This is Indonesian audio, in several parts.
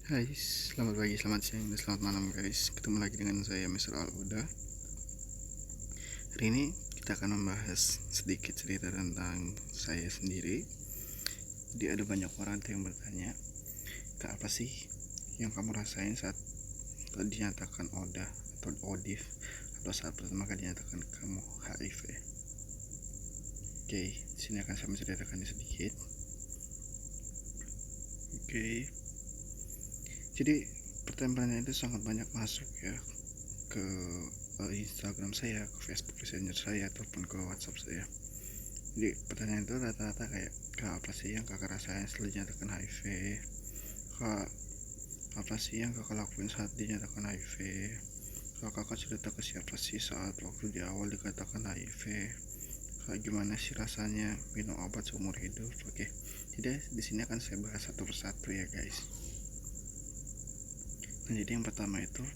Hai, selamat pagi, selamat siang, dan selamat malam guys. Ketemu lagi dengan saya Mr. Al-Huda. Hari ini kita akan membahas sedikit cerita tentang saya sendiri. Jadi ada banyak orang yang bertanya, Kak, apa sih yang kamu rasain saat dinyatakan ODA atau ODIF, atau saat pertama kali dinyatakan kamu HIV? Oke, di sini akan saya menceritakannya sedikit. Oke, jadi pertanyaan itu sangat banyak masuk ya ke Instagram saya, ke Facebook Messenger saya, ataupun ke WhatsApp saya. Jadi pertanyaan itu rata-rata kayak, Kak, apa sih yang kakak rasain setelah dinyatakan HIV? Kak, apa sih yang kakak lakuin saat dinyatakan HIV? Kak, kakak cerita ke siapa sih saat waktu di awal dikatakan HIV? Kak, gimana sih rasanya minum obat seumur hidup? Oke, jadi di sini akan saya bahas satu persatu ya guys. Nah, jadi yang pertama itu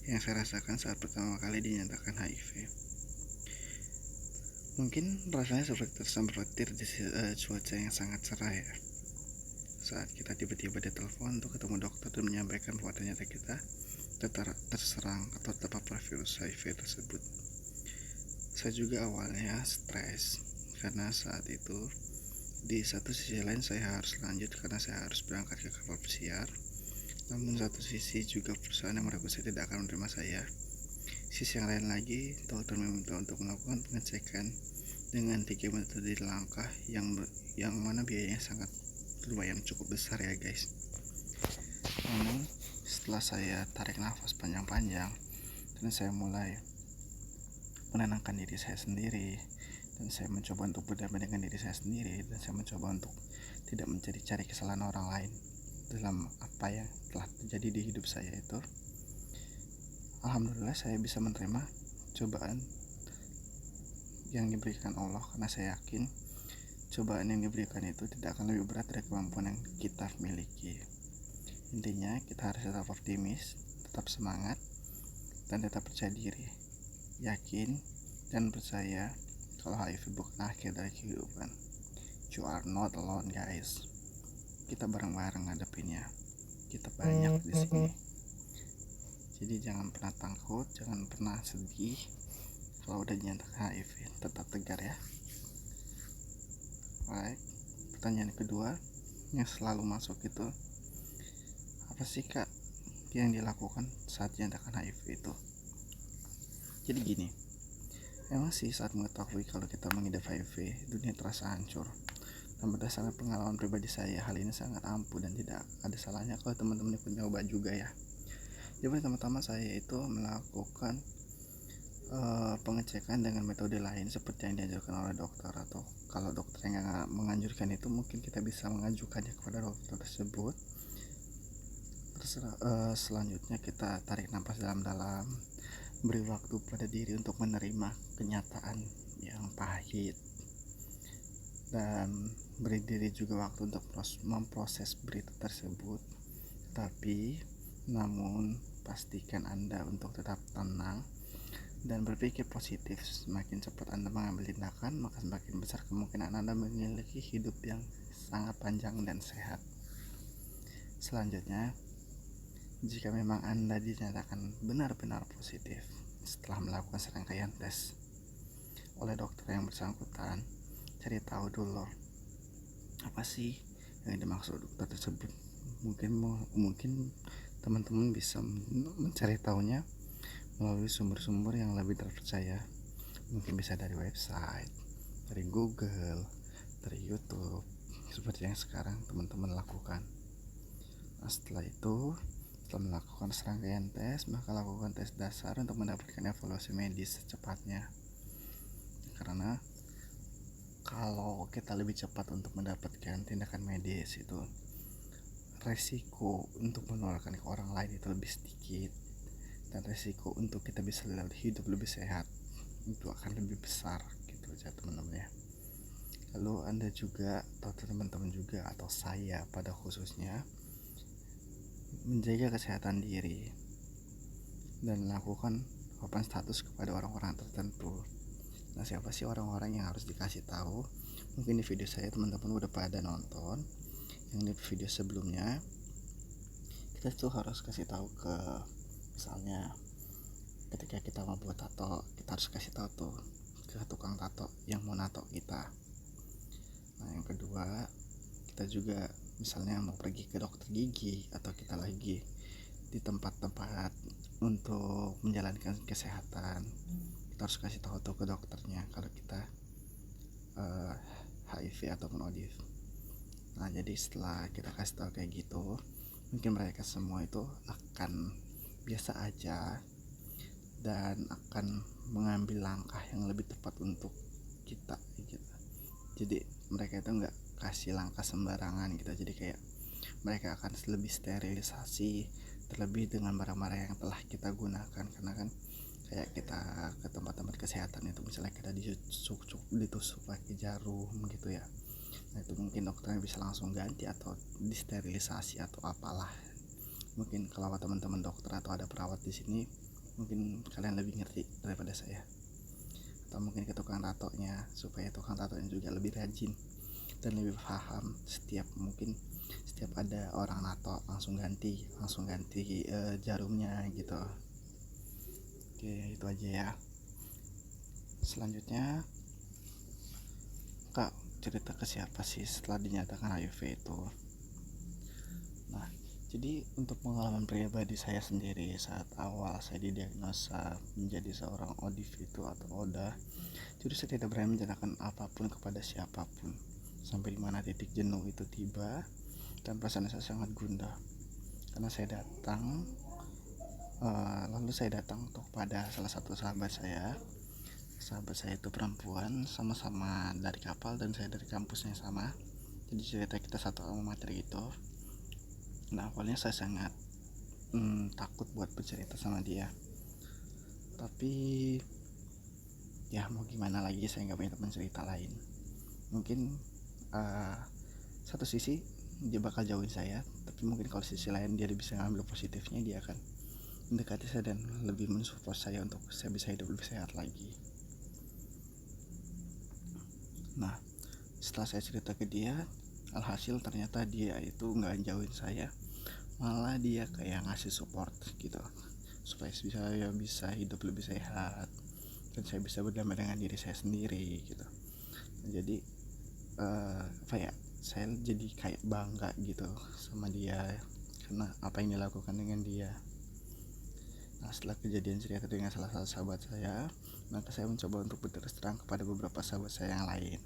yang saya rasakan saat pertama kali dinyatakan HIV. Mungkin rasanya seperti tersambar petir di cuaca yang sangat cerah ya. Saat kita tiba-tiba ditelepon untuk ketemu dokter dan menyampaikan bahwa ternyata kita terserang atau terpapar virus HIV tersebut. Saya juga awalnya stres karena saat itu di satu sisi lain saya harus lanjut karena saya harus berangkat ke kapal pesiar. Namun satu sisi juga perusahaan yang meragu saya tidak akan menerima saya. Sisi yang lain lagi, dokter meminta untuk melakukan pengecekan dengan 3 metode langkah yang mana biayanya sangat lumayan cukup besar ya guys. Namun setelah saya tarik nafas panjang-panjang dan saya mulai menenangkan diri saya sendiri, dan saya mencoba untuk berdamai dengan diri saya sendiri, dan saya mencoba untuk tidak mencari-cari kesalahan orang lain dalam apa yang telah terjadi di hidup saya itu, alhamdulillah saya bisa menerima cobaan yang diberikan Allah, karena saya yakin cobaan yang diberikan itu tidak akan lebih berat dari kemampuan yang kita miliki. Intinya kita harus tetap optimis, tetap semangat, dan tetap percaya diri, yakin dan percaya kalau HIV bukan akhir dari kehidupan. You are not alone guys. Kita bareng-bareng ngadepinnya. Kita banyak di sini. Jadi jangan pernah takut, jangan pernah sedih. Kalau udah dinyatakan HIV, tetap tegar ya. Baik, pertanyaan kedua yang selalu masuk itu, apa sih kak yang dilakukan saat dinyatakan HIV itu? Jadi gini, memang sih saat mengetahui kalau kita mengidap HIV, dunia terasa hancur. Dan berdasarkan pengalaman pribadi saya, hal ini sangat ampuh dan tidak ada salahnya kalau teman-teman ikut nyoba juga ya. Jadi pertama-tama saya itu melakukan pengecekan dengan metode lain seperti yang diajarkan oleh dokter, atau kalau dokter yang nggak menganjurkan itu mungkin kita bisa mengajukannya kepada dokter tersebut. Selanjutnya kita tarik nafas dalam-dalam, beri waktu pada diri untuk menerima kenyataan yang pahit, dan beri diri juga waktu untuk memproses berita tersebut. Tapi namun pastikan Anda untuk tetap tenang dan berpikir positif. Semakin cepat Anda mengambil tindakan, maka semakin besar kemungkinan Anda memiliki hidup yang sangat panjang dan sehat. Selanjutnya, jika memang Anda dinyatakan benar-benar positif setelah melakukan serangkaian tes oleh dokter yang bersangkutan, cari tahu dulu apa sih yang dimaksud dokter tersebut. Mungkin teman-teman bisa mencari tahunya melalui sumber-sumber yang lebih terpercaya. Mungkin bisa dari website, dari Google, dari YouTube, seperti yang sekarang teman-teman lakukan. Nah, setelah melakukan serangkaian tes, maka lakukan tes dasar untuk mendapatkan evaluasi medis secepatnya. Karena kalau kita lebih cepat untuk mendapatkan tindakan medis, itu resiko untuk menularkan ke orang lain itu lebih sedikit, dan resiko untuk kita bisa hidup lebih sehat itu akan lebih besar gitu aja teman-teman ya. Lalu Anda juga atau teman-teman juga atau saya pada khususnya menjaga kesehatan diri dan melakukan papan status kepada orang-orang tertentu. Nah, siapa sih orang-orang yang harus dikasih tahu? Mungkin di video saya teman-teman udah pada nonton. Yang di video sebelumnya kita tuh harus kasih tahu ke, misalnya ketika kita mau buat tato, kita harus kasih tahu tuh ke tukang tato yang mau nato kita. Nah yang kedua, kita juga misalnya mau pergi ke dokter gigi atau kita lagi di tempat-tempat untuk menjalankan kesehatan, kita harus kasih tahu tuh ke dokternya kalau kita HIV ataupun ODIF. Nah jadi setelah kita kasih tahu kayak gitu, mungkin mereka semua itu akan biasa aja dan akan mengambil langkah yang lebih tepat untuk kita gitu. Jadi mereka itu nggak kasih langkah sembarangan gitu. Jadi kayak mereka akan lebih sterilisasi, terlebih dengan barang-barang yang telah kita gunakan. Karena kan kayak kita ke tempat-tempat kesehatan itu, misalnya kita ditusuk pakai jarum gitu ya, nah itu mungkin dokternya bisa langsung ganti atau disterilisasi atau apalah. Mungkin kalau teman-teman dokter atau ada perawat di sini, mungkin kalian lebih ngerti daripada saya. Atau mungkin ke tukang tatonya, supaya tukang tatonya juga lebih rajin dan lebih paham. Mungkin setiap ada orang nato langsung ganti jarumnya gitu. Oke, itu aja ya. Selanjutnya, Kak, cerita ke siapa sih setelah dinyatakan HIV itu? Nah, jadi untuk pengalaman pribadi saya sendiri, saat awal saya didiagnosa menjadi seorang ODIF itu atau ODA, jadi saya tidak berani menceritakan apapun kepada siapapun, sampai dimana titik jenuh itu tiba dan perasaan saya sangat gundah. Karena saya datang untuk pada salah satu sahabat saya itu perempuan, sama-sama dari kapal dan saya dari kampus yang sama. Jadi cerita kita satu alma mater gitu. Nah awalnya saya sangat takut buat bercerita sama dia, tapi ya mau gimana lagi, saya nggak punya teman cerita lain. Mungkin satu sisi dia bakal jauhin saya, tapi mungkin kalau sisi lain dia bisa ngambil positifnya, dia akan mendekati saya dan lebih mensupport saya untuk saya bisa hidup lebih sehat lagi. Nah setelah saya cerita ke dia, alhasil ternyata dia itu nggak jauhin saya, malah dia kayak ngasih support gitu, supaya saya bisa hidup lebih sehat dan saya bisa berdamai dengan diri saya sendiri gitu. Jadi saya jadi kayak bangga gitu sama dia karena apa yang dilakukan dengan dia. Nah setelah kejadian cerita dengan salah satu sahabat saya, maka saya mencoba untuk berterus terang kepada beberapa sahabat saya yang lain,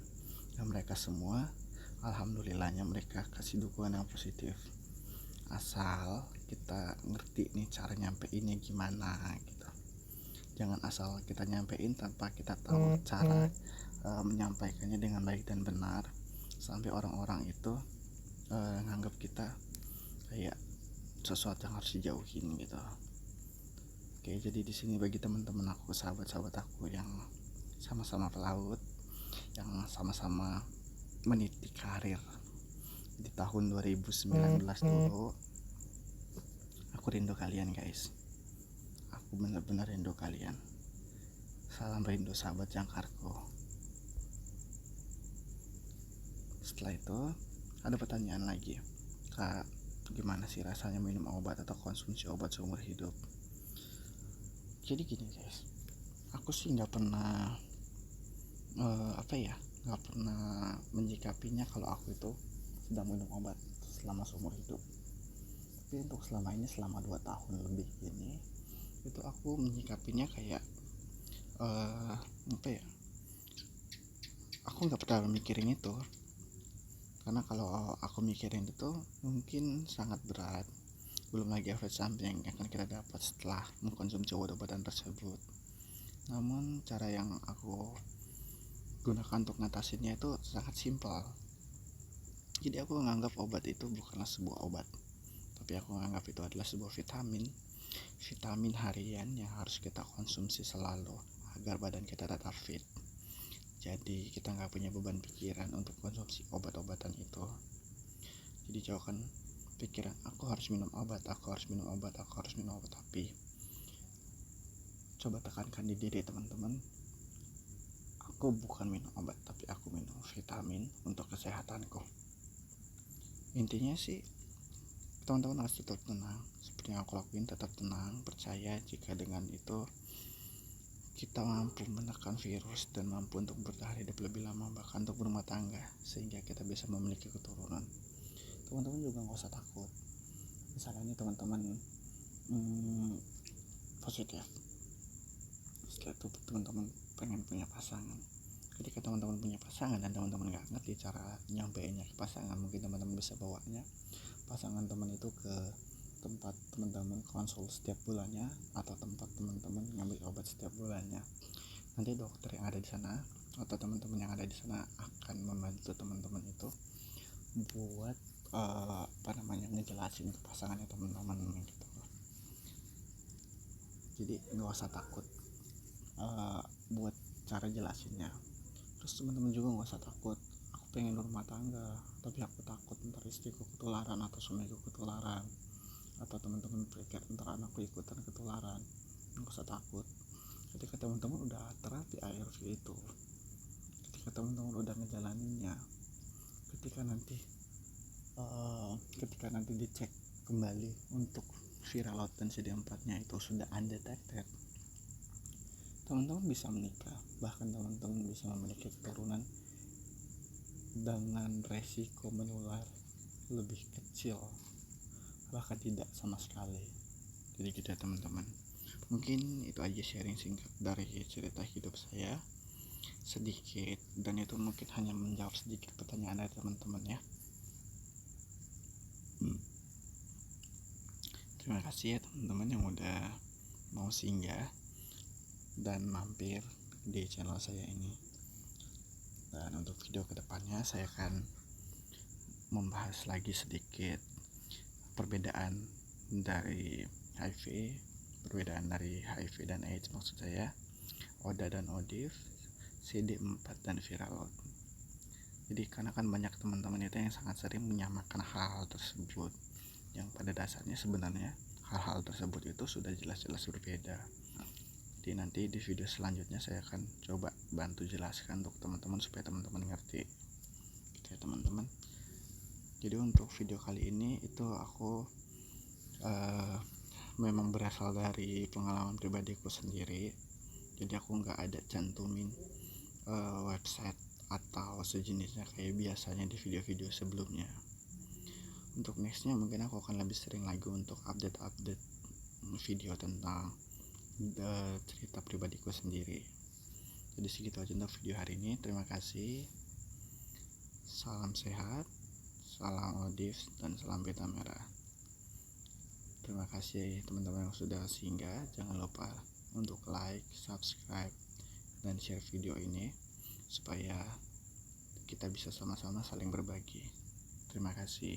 dan mereka semua alhamdulillahnya mereka kasih dukungan yang positif, asal kita ngerti nih cara nyampeinnya gimana gitu. Jangan asal kita nyampein tanpa kita tahu cara menyampaikannya dengan baik dan benar, sampai orang-orang itu nganggap kita kayak sesuatu yang harus dijauhin gitu. Oke, jadi di sini bagi teman-teman aku, sahabat-sahabat aku yang sama-sama pelaut, yang sama-sama meniti karir di tahun 2019 dulu, aku rindu kalian guys. Aku benar-benar rindu kalian. Salam rindu sahabat jangkarku. Setelah itu ada pertanyaan lagi, Kak, gimana sih rasanya minum obat atau konsumsi obat seumur hidup? Jadi gini guys, aku sih nggak pernah nggak pernah menyikapinya kalau aku itu sedang minum obat selama seumur hidup. Tapi untuk selama 2 tahun lebih ini, itu aku menyikapinya kayak aku nggak pernah mikirin itu. Karena kalau aku mikirin itu mungkin sangat berat, belum lagi efek samping yang akan kita dapat setelah mengkonsumsi obat-obatan tersebut. Namun cara yang aku gunakan untuk ngatasinnya itu sangat simpel. Jadi aku menganggap obat itu bukanlah sebuah obat, tapi aku menganggap itu adalah sebuah vitamin harian yang harus kita konsumsi selalu agar badan kita tetap fit. Jadi kita nggak punya beban pikiran untuk konsumsi obat-obatan itu. Jadi jauhkan pikiran aku harus minum obat, tapi coba tekankan di diri teman-teman, aku bukan minum obat, tapi aku minum vitamin untuk kesehatanku. Intinya sih teman-teman harus tetap tenang seperti yang aku lakuin. Tetap tenang, percaya jika dengan itu kita mampu menekan virus dan mampu untuk bertahan hidup lebih lama, bahkan untuk berumah tangga, sehingga kita bisa memiliki keturunan. Teman-teman juga nggak usah takut. Misalnya teman-teman positif, setelah itu teman-teman pengen punya pasangan. Ketika teman-teman punya pasangan dan teman-teman nggak ngerti cara nyampeinnya ke pasangan, mungkin teman-teman bisa bawanya pasangan teman itu ke tempat teman-teman konsul setiap bulannya, atau tempat teman-teman ngambil obat setiap bulannya. Nanti dokter yang ada di sana atau teman-teman yang ada di sana akan membantu teman-teman itu buat ngejelasin ke pasangannya teman-teman gitu. Jadi nggak usah takut buat cara jelasinnya. Terus teman-teman juga nggak usah takut, aku pengen rumah tangga tapi aku takut ntar istriku ketularan atau suamiku ketularan, atau teman-teman pikir ntar anakku ikutan ketularan. Nggak usah takut. Ketika teman-teman udah terapi ARV itu, ketika teman-teman udah ngejalaninnya, ketika nanti dicek kembali untuk viral load dan CD4 nya itu sudah undetected, teman-teman bisa menikah, bahkan teman-teman bisa memiliki keturunan dengan resiko menular lebih kecil, bahkan tidak sama sekali. Jadi gitu ya teman-teman, mungkin itu aja sharing singkat dari cerita hidup saya sedikit, dan itu mungkin hanya menjawab sedikit pertanyaan dari teman-teman ya. Terima kasih ya teman-teman yang udah mau singgah dan mampir di channel saya ini. Dan untuk video kedepannya saya akan membahas lagi sedikit perbedaan dari HIV, perbedaan dari HIV dan AIDS maksud saya, ODA dan ODIF, CD4 dan viral load. Jadi karena kan banyak teman-teman itu yang sangat sering menyamakan hal-hal tersebut, yang pada dasarnya sebenarnya hal-hal tersebut itu sudah jelas-jelas berbeda. Jadi nanti di video selanjutnya saya akan coba bantu jelaskan untuk teman-teman supaya teman-teman ngerti gitu ya teman-teman. Jadi untuk video kali ini itu aku memang berasal dari pengalaman pribadiku sendiri. Jadi aku nggak ada cantumin website atau sejenisnya kayak biasanya di video-video sebelumnya. Untuk nextnya mungkin aku akan lebih sering lagi untuk update video tentang cerita pribadiku sendiri. Jadi segitu aja untuk video hari ini. Terima kasih. Salam sehat, salam ODIF, dan salam pita merah. Terima kasih teman-teman yang sudah singgah. Jangan lupa untuk like, subscribe, dan share video ini supaya kita bisa sama-sama saling berbagi. Terima kasih.